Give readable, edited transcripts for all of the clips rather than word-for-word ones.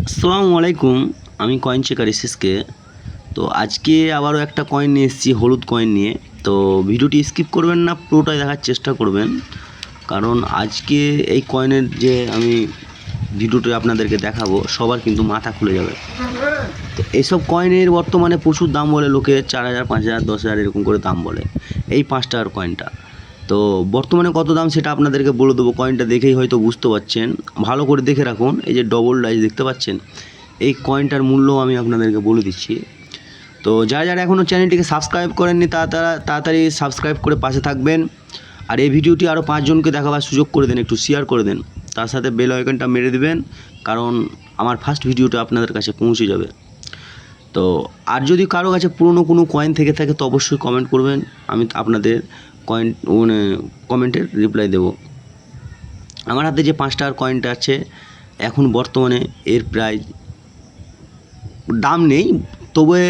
আসসালামু আলাইকুম। আমি কয়েন চেকার এসএসকে। তো আজকে আবারও একটা কয়েন নিয়ে এসেছি, হলুদ কয়েন নিয়ে। তো ভিডিওটি স্কিপ করবেন না, পুরোটাই দেখার চেষ্টা করবেন, কারণ আজকে এই কয়েনের যে আমি ভিডিওটি আপনাদেরকে দেখাবো সবার কিন্তু মাথা খুলে যাবে। তো এইসব কয়েনের বর্তমানে প্রচুর দাম বলে লোকে, 4,000, 5,000, 10,000 এরকম করে দাম বলে এই 5 টাকার কয়েনটা। তো বর্তমানে কত দাম সেটা আপনাদেরকে বলে দেবো। কয়েনটা দেখেই হয়তো বুঝতে পারছেন, ভালো করে দেখে রাখুন। এই যে ডবল ডাইস দেখতে পাচ্ছেন, এই কয়েনটার মূল্য আমি আপনাদেরকে বলে দিচ্ছি। তো যারা যারা এখনও চ্যানেলটিকে সাবস্ক্রাইব করেননি তাড়াতাড়ি সাবস্ক্রাইব করে পাশে থাকবেন। আর এই ভিডিওটি আরও 5 জনকে দেখাবার সুযোগ করে দেন, একটু শেয়ার করে দেন। তার সাথে বেল আইকনটা মেরে দেবেন, কারণ আমার ফার্স্ট ভিডিওটা আপনাদের কাছে পৌঁছে যাবে। তো আর যদি কারো কাছে পুরনো কোনো কয়েন থেকে থাকে তো অবশ্যই কমেন্ট করবেন, আমি আপনাদের কয়েন কমেন্টের রিপ্লাই দেব। আমার হাতে যে 5 টাকার কয়েনটা আছে, এখন বর্তমানে এর প্রায় দাম নেই, তবে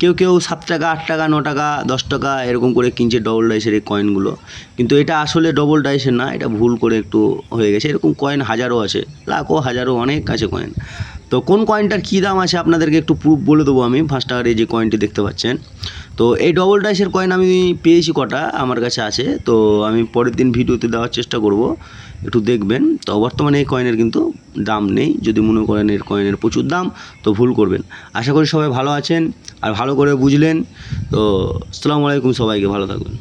কেউ কেউ 7 টাকা, 8 টাকা, 9 টাকা, 10 টাকা এরকম করে কিনছে ডবল ডাইসের এই কয়েনগুলো। কিন্তু এটা আসলে ডবল ডাইসের না, এটা ভুল করে একটু হয়ে গেছে। এরকম কয়েন হাজারও আছে, লাখো, হাজারও, অনেক আছে কয়েন। তো কোন কয়েনটার কী দাম আছে আপনাদেরকে একটু প্রুফ বলে দেবো আমি। 5 টাকার এই যে কয়েনটি দেখতে পাচ্ছেন, তো এই ডবল ডাইসের কয়েন আমি পেয়েছি কটা, আমার কাছে আছে। তো আমি পরের দিন ভিডিওতে দেওয়ার চেষ্টা করব, একটু দেখবেন। তো বর্তমানে এই কয়েনের কিন্তু দাম নেই। যদি মনে করেন এর কয়েনের প্রচুর দাম, তো ভুল করবেন। আশা করি সবাই ভালো আছেন আর ভালো করে বুঝলেন। তো আসসালামু আলাইকুম, সবাইকে ভালো থাকবেন।